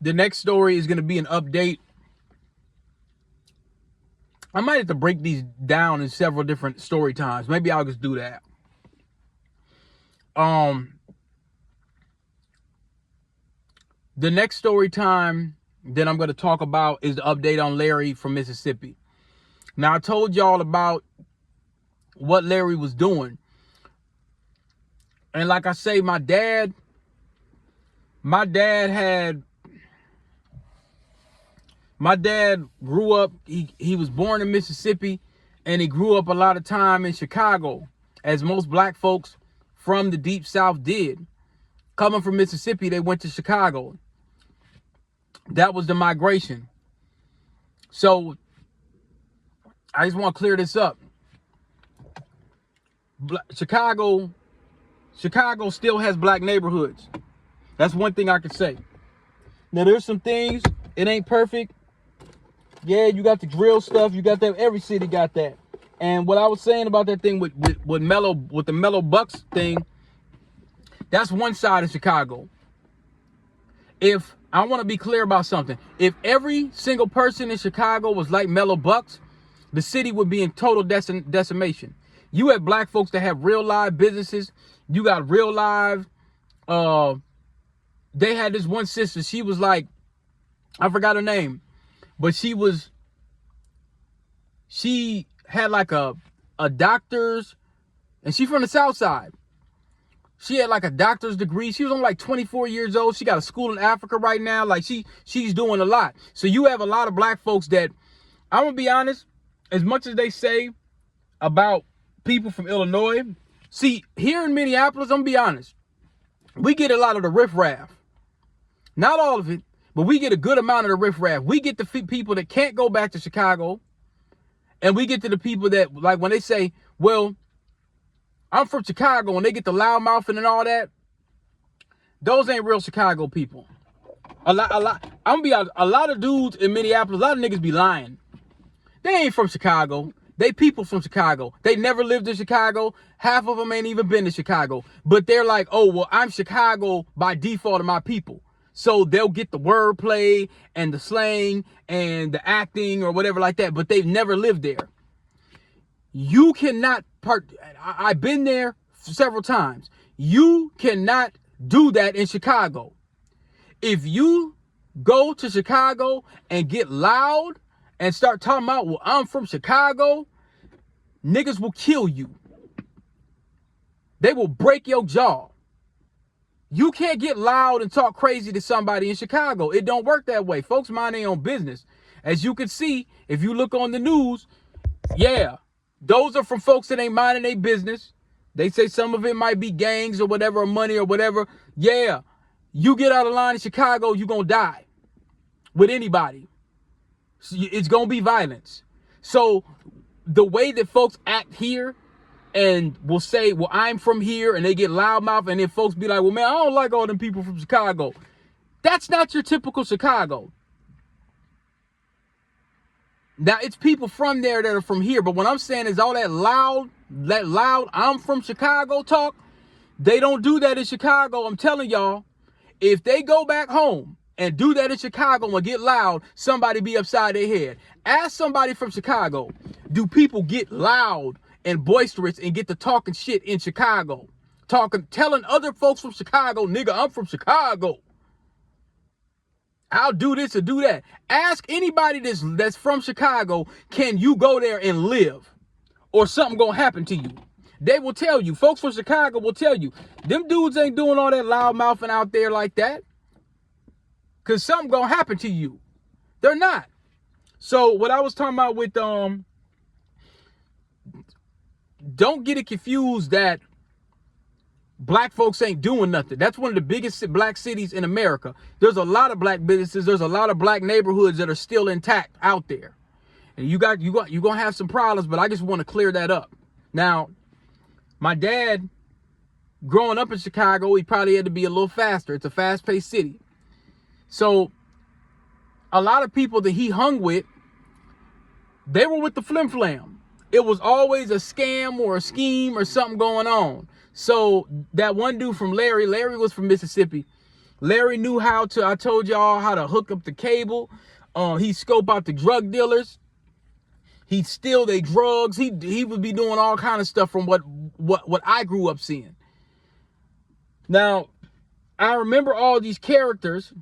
The next story is going to be an update. I might have to break these down in several different story times. Maybe I'll just do that. The next story time that I'm going to talk about is the update on Larry from Mississippi. Now, I told y'all about what Larry was doing. And like I say, my dad grew up, he was born in Mississippi, and he grew up a lot of time in Chicago, as most black folks from the deep South did. Coming from Mississippi, they went to Chicago. That was the migration. So I just want to clear this up. Chicago still has black neighborhoods. That's one thing I can say. Now, there's some things, it ain't perfect. Yeah, you got the drill stuff. You got that. Every city got that. And what I was saying about that thing with the Mellow Bucks thing, that's one side of Chicago. If I want to be clear about something, if every single person in Chicago was like Mellow Bucks, the city would be in total decimation. You have black folks that have real live businesses. You got real live. They had this one sister. She was like, I forgot her name, but she had like a doctor's, and she from the South Side. She had like a doctor's degree. She was only like 24 years old. She got a school in Africa right now. Like she's doing a lot. So you have a lot of black folks that, I'm gonna be honest, as much as they say about people from Illinois, see, here in Minneapolis, I'm gonna be honest, we get a lot of the riffraff. Not all of it, but we get a good amount of the riffraff. We get the people that can't go back to Chicago, and we get to the people that, like, when they say, well, I'm from Chicago, and they get the loudmouthing and all that, those ain't real Chicago people. I'm gonna be honest, a lot of dudes in Minneapolis, a lot of niggas be lying. They ain't from Chicago. They people from Chicago. They never lived in Chicago. Half of them ain't even been to Chicago. But they're like, oh, well, I'm Chicago by default of my people. So they'll get the wordplay and the slang and the acting or whatever like that, but they've never lived there. You cannot I've been there several times. You cannot do that in Chicago. If you go to Chicago and get loud and start talking about, well, I'm from Chicago, niggas will kill you. They will break your jaw. You can't get loud and talk crazy to somebody in Chicago. It don't work that way. Folks mind their own business. As you can see, if you look on the news, yeah, those are from folks that ain't minding their business. They say some of it might be gangs or whatever, or money or whatever. Yeah, you get out of line in Chicago, you're going to die with anybody. It's going to be violence. So the way that folks act here and will say, well, I'm from here, and they get loudmouth, and then folks be like, well, man, I don't like all them people from Chicago. That's not your typical Chicago. Now, it's people from there that are from here, but what I'm saying is all that loud, I'm from Chicago talk, they don't do that in Chicago. I'm telling y'all, if they go back home and do that in Chicago and get loud, somebody be upside their head. Ask somebody from Chicago, do people get loud and boisterous and get to talking shit in Chicago? Telling other folks from Chicago, nigga, I'm from Chicago, I'll do this or do that. Ask anybody that's from Chicago, can you go there and live? Or something gonna happen to you. They will tell you. Folks from Chicago will tell you. Them dudes ain't doing all that loud mouthing out there like that. Because something gonna happen to you. They're not. So what I was talking about with, don't get it confused that black folks ain't doing nothing. That's one of the biggest black cities in America. There's a lot of black businesses. There's a lot of black neighborhoods that are still intact out there. And you're gonna have some problems, but I just want to clear that up. Now, my dad, growing up in Chicago, he probably had to be a little faster. It's a fast-paced city. So a lot of people that he hung with, they were with the flim-flam. It was always a scam or a scheme or something going on. So that one dude from Larry was from Mississippi. Larry knew how to, I told y'all how to hook up the cable. He scope out the drug dealers. He'd steal their drugs. He would be doing all kind of stuff from what I grew up seeing. Now, I remember all these characters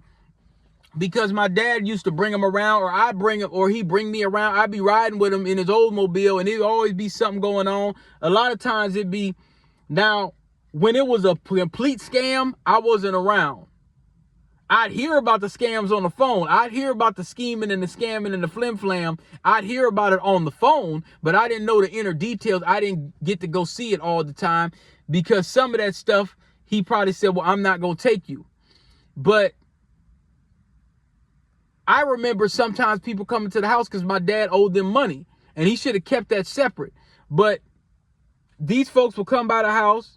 because my dad used to bring them around, or I'd bring him, or he'd bring me around. I'd be riding with him in his Oldsmobile, and it'd always be something going on. A lot of times it'd be, now, when it was a complete scam, I wasn't around. I'd hear about the scams on the phone. I'd hear about the scheming and the scamming and the flim-flam. I'd hear about it on the phone, but I didn't know the inner details. I didn't get to go see it all the time because some of that stuff, he probably said, well, I'm not going to take you. But I remember sometimes people coming to the house because my dad owed them money, and he should have kept that separate. But these folks will come by the house.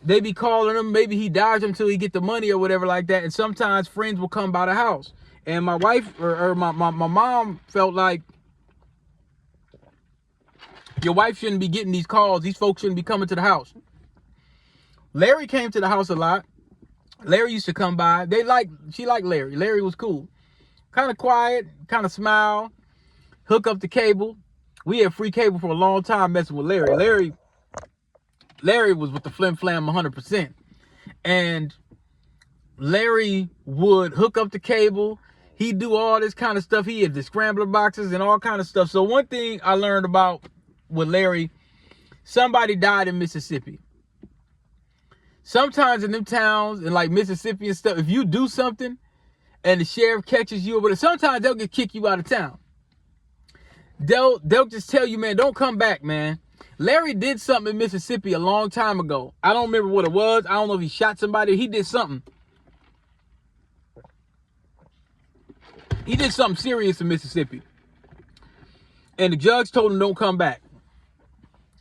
They be calling him. Maybe he dodged them until he get the money or whatever like that. And sometimes friends will come by the house. And my wife or my mom felt like, your wife shouldn't be getting these calls. These folks shouldn't be coming to the house. Larry came to the house a lot. Larry used to come by. She liked Larry. Larry was cool. Kind of quiet, kind of smile, hook up the cable. We had free cable for a long time messing with Larry. Larry was with the flim-flam 100%. And Larry would hook up the cable. He'd do all this kind of stuff. He had the scrambler boxes and all kind of stuff. So one thing I learned about with Larry, somebody died in Mississippi. Sometimes in them towns, in like Mississippi and stuff, if you do something and the sheriff catches you, but sometimes they'll just kick you out of town. They'll just tell you, man, don't come back, man. Larry did something in Mississippi a long time ago. I don't remember what it was. I don't know if he shot somebody. He did something. He did something serious in Mississippi. And the judge told him, don't come back.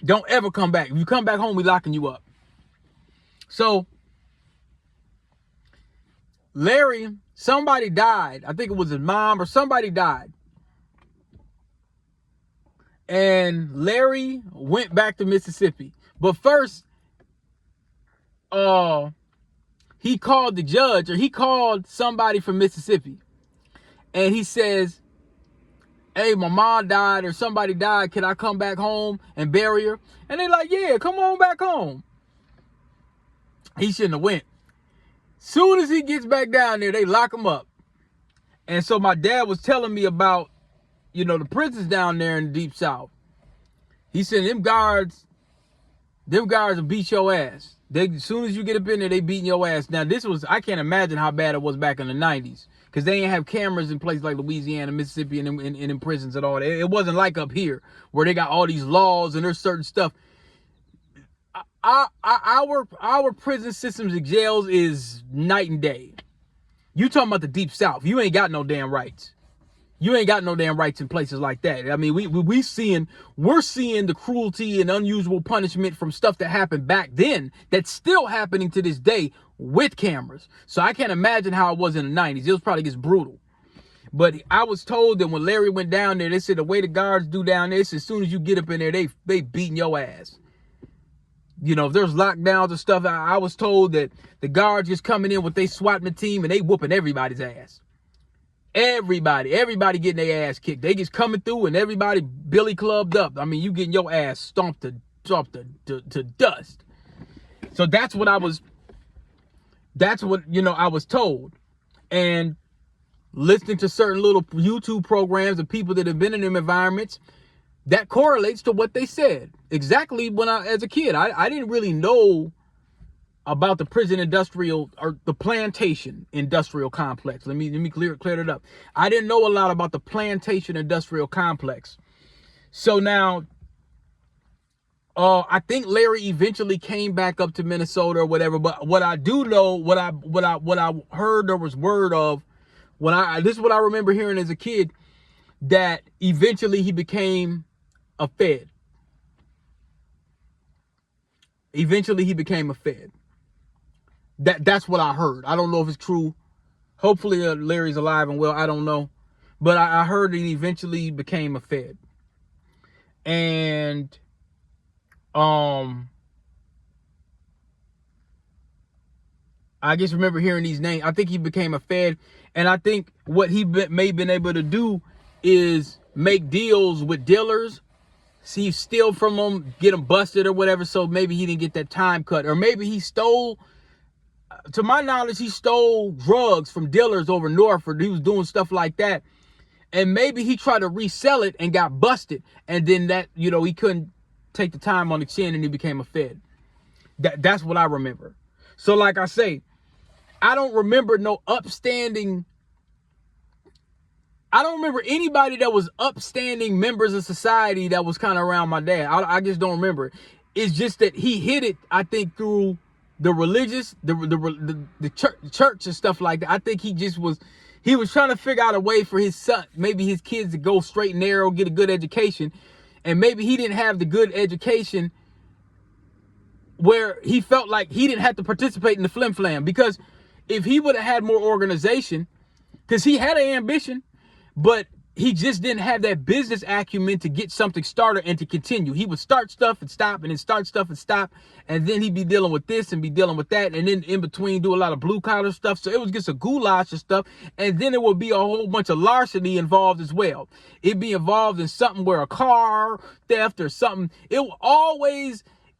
Don't ever come back. If you come back home, we locking you up. So, Larry, somebody died. I think it was his mom or somebody died. And Larry went back to Mississippi. But first, he called the judge, or he called somebody from Mississippi. And he says, hey, my mom died or somebody died. Can I come back home and bury her? And they're like, yeah, come on back home. He shouldn't have went. Soon as he gets back down there, they lock him up. And so my dad was telling me about, the prisons down there in the Deep South. He said, them guards will beat your ass. As soon as you get up in there, they beating your ass. Now, I can't imagine how bad it was back in the 90s. Because they didn't have cameras in places like Louisiana, Mississippi, and in prisons at all. It wasn't like up here, where they got all these laws and there's certain stuff. Our prison systems and jails is night and day. You talking about the Deep South. You ain't got no damn rights. You ain't got no damn rights in places like that. I mean, we're seeing the cruelty and unusual punishment from stuff that happened back then that's still happening to this day with cameras. So I can't imagine how it was in the 90s. It was probably just brutal. But I was told that when Larry went down there, they said the way the guards do down there, as soon as you get up in there, they beating your ass. If there's lockdowns and stuff, I was told that the guards just coming in with they swatting the team and they whooping everybody's ass. Everybody getting their ass kicked. They just coming through and everybody billy clubbed up. I mean, you getting your ass stomped to dust. So that's what I was told. And listening to certain little YouTube programs of people that have been in them environments, that correlates to what they said. Exactly when as a kid, I didn't really know about the prison industrial or the plantation industrial complex. Let me clear it up. I didn't know a lot about the plantation industrial complex. So now, I think Larry eventually came back up to Minnesota or whatever. But what I do know, what I heard there was word of, this is what I remember hearing as a kid, that eventually he became a Fed. Eventually he became a Fed. That's what I heard. I don't know if it's true. Hopefully Larry's alive and well. I don't know. But I heard that he eventually became a Fed. And I just remember hearing these names. I think he became a Fed, and I think what he may have been able to do is make deals with dealers, see, steal from them, get them busted or whatever. So maybe he didn't get that time cut, or maybe he stole. To my knowledge, he stole drugs from dealers over north, or he was doing stuff like that. And maybe he tried to resell it and got busted, and then that, you know, he couldn't take the time on the chin, and he became a Fed. That's what I remember. So like I say, I don't remember I don't remember anybody that was upstanding members of society that was kind of around my dad. I just don't remember. It's just that he hit it, I think, through the religious, the church and stuff like that. I think he was trying to figure out a way for his son, maybe his kids, to go straight and narrow, get a good education. And maybe he didn't have the good education where he felt like he didn't have to participate in the flim flam. Because if he would have had more organization, because he had an ambition, but he just didn't have that business acumen to get something started and to continue. He would start stuff and stop, and then start stuff and stop, and then he'd be dealing with this and be dealing with that, and then in between do a lot of blue collar stuff. So it was just a goulash of stuff, and then there would be a whole bunch of larceny involved as well. It'd be involved in something where a car theft or something.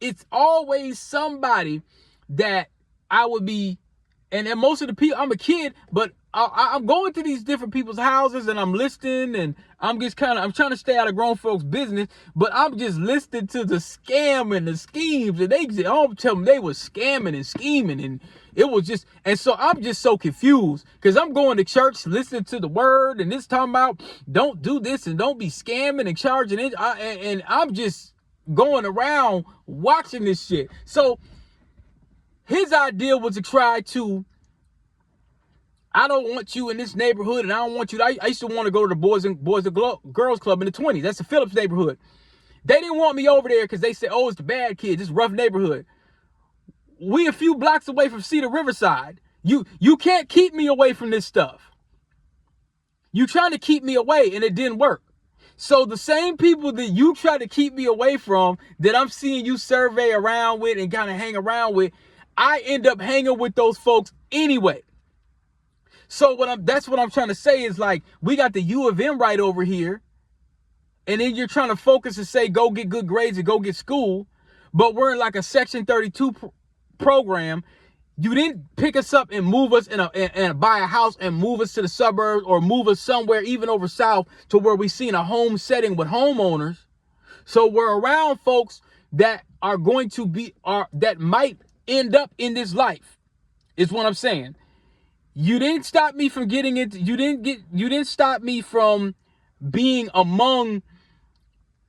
It's always somebody that I would be, and most of the people, I'm a kid, but I'm going to these different people's houses and I'm listening, and I'm trying to stay out of grown folks' business, but I'm just listening to the scam and the schemes, and they all tell me they was scamming and scheming, and it was just, and so I'm just so confused, because I'm going to church, listening to the word, and it's talking about don't do this and don't be scamming and charging it, and I'm just going around watching this shit. So his idea was to try to, I don't want you in this neighborhood, and I don't want you. I used to want to go to the Boys and Girls Club in the 20s. That's the Phillips neighborhood. They didn't want me over there because they said, oh, it's the bad kids. It's a rough neighborhood. We a few blocks away from Cedar Riverside. You can't keep me away from this stuff. You trying to keep me away, and it didn't work. So the same people that you try to keep me away from, that I'm seeing you survey around with and kind of hang around with, I end up hanging with those folks anyway. So that's what I'm trying to say is, like, we got the U of M right over here, and then you're trying to focus and say, go get good grades and go get school, but we're in like a Section 32 program. You didn't pick us up and move us and buy a house and move us to the suburbs, or move us somewhere even over south to where we seen a home setting with homeowners. So we're around folks that are going to be, that might end up in this life, is what I'm saying. You didn't stop me from getting into, you didn't stop me from being among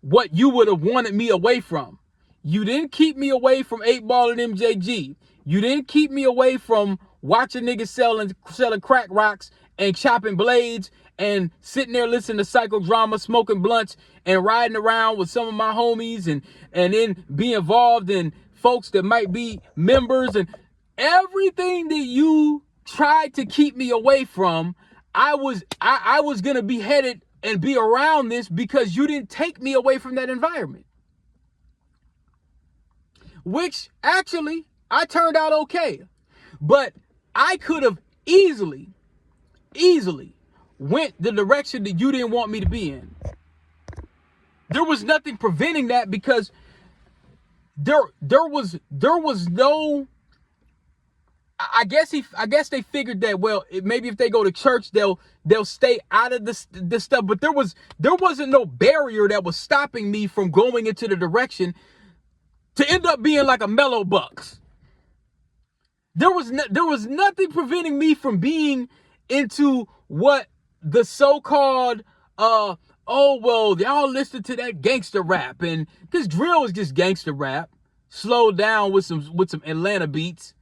what you would have wanted me away from. You didn't keep me away from 8-Ball and MJG. You didn't keep me away from watching niggas selling crack rocks and chopping blades and sitting there listening to psychodrama, smoking blunts, and riding around with some of my homies, and then be involved in folks that might be members, and everything that you tried to keep me away from. I was gonna be headed and be around this because you didn't take me away from that environment, which actually I turned out okay. But I could have easily went the direction that you didn't want me to be in. There was nothing preventing that, because there was no, I guess they figured that, well, maybe if they go to church, they'll stay out of this stuff. But there wasn't no barrier that was stopping me from going into the direction to end up being like a Mellow Bucks. There was nothing preventing me from being into what the so-called oh well, y'all listen to that gangster rap, and because drill is just gangster rap slowed down with some Atlanta beats,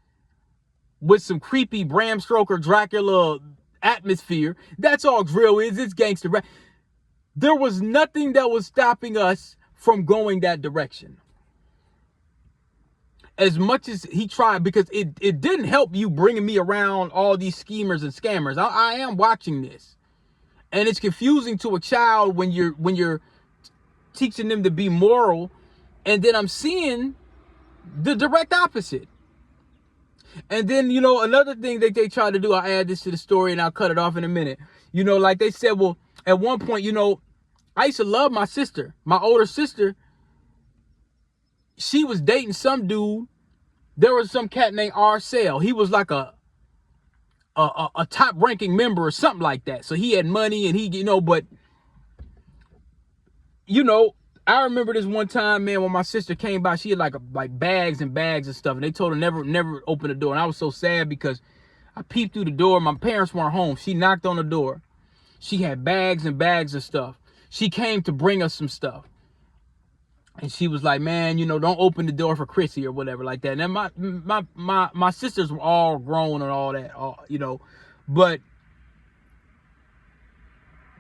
with some creepy Bram Stoker Dracula atmosphere. That's all drill is. It's gangster rap. There was nothing that was stopping us from going that direction. As much as he tried, because it didn't help you bringing me around all these schemers and scammers. I am watching this, and it's confusing to a child when you're teaching them to be moral, and then I'm seeing the direct opposite. And then, you know, another thing that they tried to do, I'll add this to the story and I'll cut it off in a minute. You know, like they said, well, at one point, you know, I used to love my sister, my older sister. She was dating some dude. There was some cat named Arcel. He was like a top ranking member or something like that. So he had money and he, you know, but, you know, I remember this one time, man, when my sister came by, she had like bags and bags of stuff, and they told her never open the door. And I was so sad because I peeped through the door. My parents weren't home. She knocked on the door. She had bags and bags of stuff. She came to bring us some stuff. And she was like, man, you know, don't open the door for Chrissy or whatever like that. And then my sisters were all grown and all that, you know, but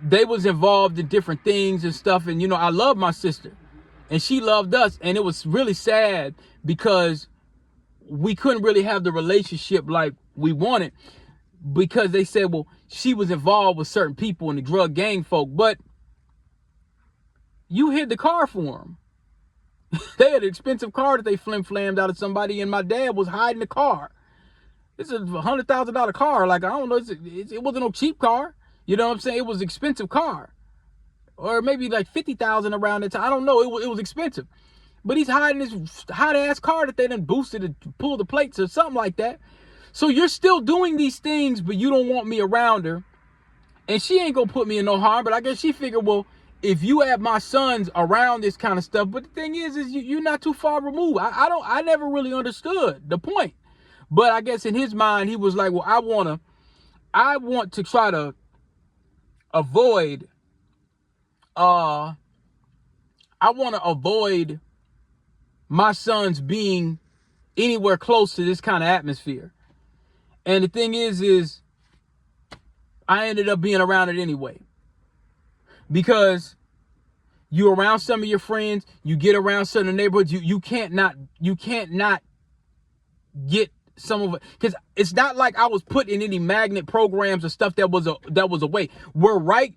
they was involved in different things and stuff. And, you know, I love my sister and she loved us. And it was really sad because we couldn't really have the relationship like we wanted because they said, well, she was involved with certain people in the drug gang folk, but you hid the car for them. They had an expensive car that they flim-flammed out of somebody, and my dad was hiding the car. This is a $100,000 car. Like, I don't know, it wasn't no cheap car. You know what I'm saying? It was an expensive car. Or maybe like $50,000 around that time. I don't know. It was expensive. But he's hiding this hot-ass car that they done boosted and pulled the plates or something like that. So you're still doing these things, but you don't want me around her. And she ain't gonna put me in no harm, but I guess she figured, well, if you have my sons around this kind of stuff, but the thing is you're not too far removed. I never really understood the point. But I guess in his mind, he was like, well, I want to try to avoid, I want to avoid my sons being anywhere close to this kind of atmosphere. And the thing is I ended up being around it anyway. Because you're around some of your friends, you get around certain neighborhoods, you can't not get some of it, because it's not like I was put in any magnet programs or stuff that was away. We're right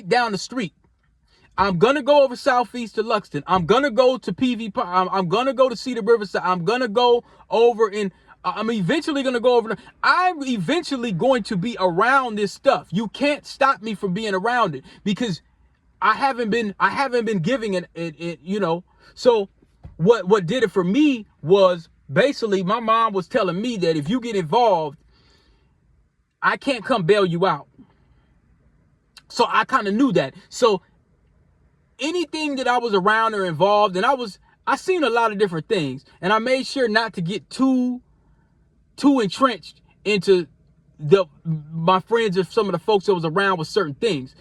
down the street. I'm gonna go over southeast to Luxton. I'm gonna go to PV. I'm gonna go to Cedar Riverside. I'm gonna go over in. I'm eventually going to go over. I'm eventually going to be around this stuff. You can't stop me from being around it because I haven't been giving it, you know. So what did it for me was basically my mom was telling me that if you get involved, I can't come bail you out. So I kind of knew that. So anything that I was around or involved, and I seen a lot of different things, and I made sure not to get too entrenched into my friends or some of the folks that was around with certain things.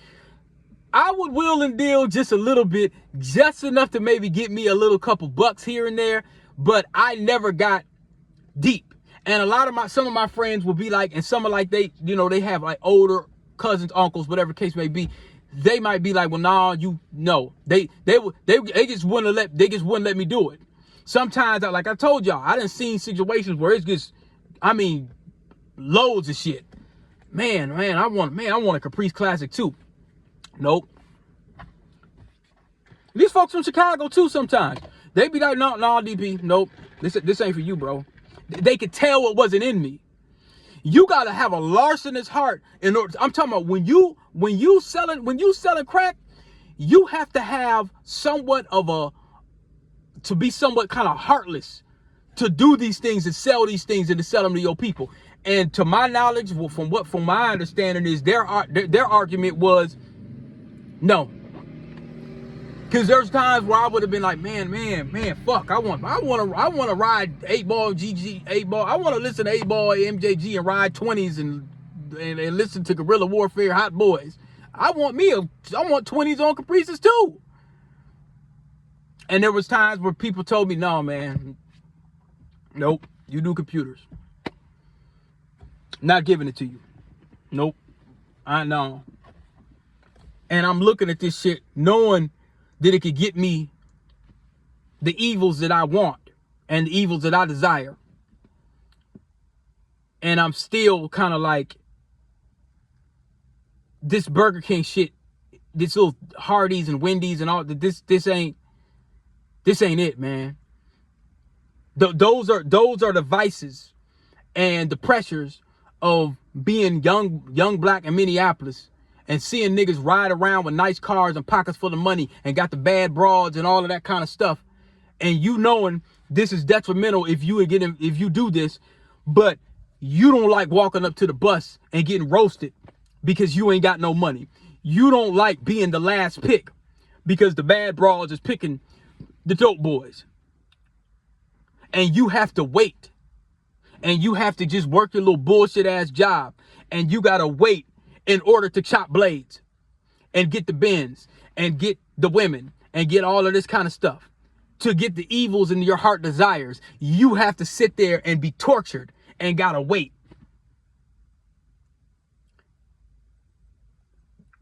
I would wheel and deal just a little bit, just enough to maybe get me a little couple bucks here and there, but I never got deep. And some of my friends will be like, and some are like, they have like older cousins, uncles, whatever the case may be. They might be like, well, they just wouldn't let me do it. Sometimes, like I told y'all, I done seen situations where it's just, loads of shit. Man, I want a Caprice Classic too. Nope. These folks from Chicago too sometimes. They be like, no, DP, nope. This ain't for you, bro. They could tell what wasn't in me. You gotta have a larcenous heart in order. I'm talking about when you selling crack, you have to have to be somewhat kind of heartless to do these things and sell these things and to sell them to your people. And to my knowledge, from my understanding is their argument was no. Because there's times where I would have been like, man, fuck, I want to ride 8-ball GG 8-ball. I want to listen to 8-ball MJG and ride 20s and listen to Guerrilla Warfare Hot Boys. I want 20s on Caprices too. And there was times where people told me, no, man, nope, you do computers. Not giving it to you. Nope. I know. And I'm looking at this shit knowing that it could get me the evils that I want and the evils that I desire. And I'm still kind of like, this Burger King shit, this little Hardee's and Wendy's and all, this ain't it, man. Those are the vices and the pressures of being young black in Minneapolis and seeing niggas ride around with nice cars and pockets full of money and got the bad broads and all of that kind of stuff. And you knowing this is detrimental if you do this, but you don't like walking up to the bus and getting roasted because you ain't got no money. You don't like being the last pick because the bad broads is picking the dope boys. And you have to wait. And you have to just work your little bullshit ass job. And you gotta wait in order to chop blades and get the bins and get the women and get all of this kind of stuff. To get the evils in your heart desires, you have to sit there and be tortured and gotta wait.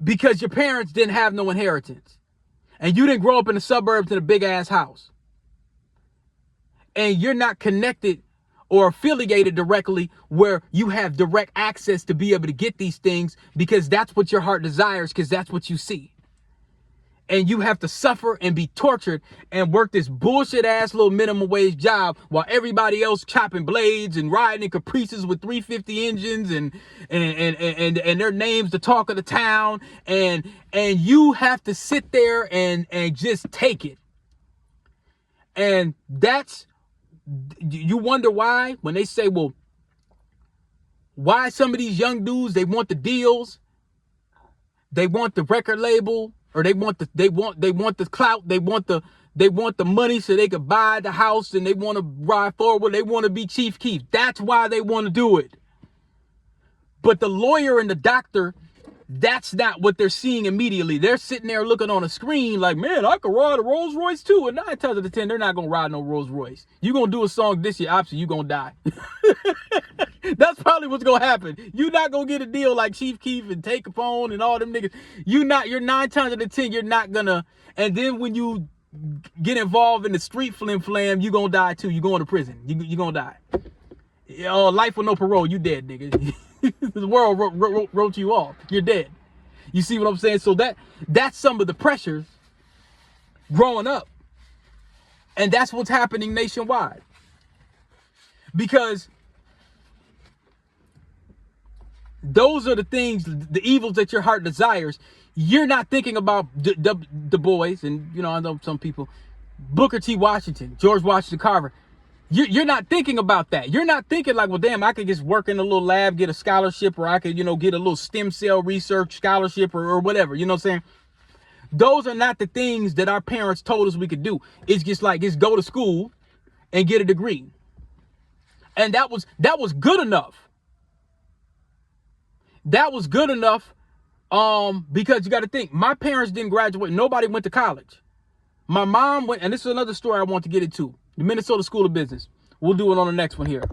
Because your parents didn't have no inheritance. And you didn't grow up in the suburbs in a big ass house. And you're not connected or affiliated directly where you have direct access to be able to get these things because that's what your heart desires, because that's what you see. And you have to suffer and be tortured and work this bullshit ass little minimum wage job while everybody else chopping blades and riding in Caprices with 350 engines and their names the talk of the town. And you have to sit there and just take it. And that's, you wonder why when they say, well, why some of these young dudes, they want the deals, they want the record label, or they want the clout, they want the money so they could buy the house and they want to ride forward, they want to be Chief Keef. That's why they want to do it. But the lawyer and the doctor, that's not what they're seeing immediately. They're sitting there looking on a screen like, man, I could ride a Rolls Royce too. And 9 times out of 10, they're not going to ride no Rolls Royce. You're going to do a song this year, opposite, you're going to die. That's probably what's going to happen. You're not going to get a deal like Chief Keef and Take a Phone and all them niggas. You're 9 times out of 10, you're not going to. And then when you get involved in the street flim-flam, you're going to die too. You're going to prison. You're going to die. Life with no parole, you dead, nigga. The world wrote you off. You're dead. You see what I'm saying? So that's some of the pressures growing up. And that's what's happening nationwide. Because those are the things, the evils that your heart desires. You're not thinking about the boys. And, you know, I know some people, Booker T. Washington, George Washington Carver. You're not thinking about that. You're not thinking like, well, damn, I could just work in a little lab, get a scholarship, or I could, you know, get a little stem cell research scholarship or whatever. You know what I'm saying? Those are not the things that our parents told us we could do. It's just like, just go to school and get a degree. And that was good enough. That was good enough because you got to think, my parents didn't graduate. Nobody went to college. My mom went, and this is another story I want to get into. The Minnesota School of Business. We'll do it on the next one here.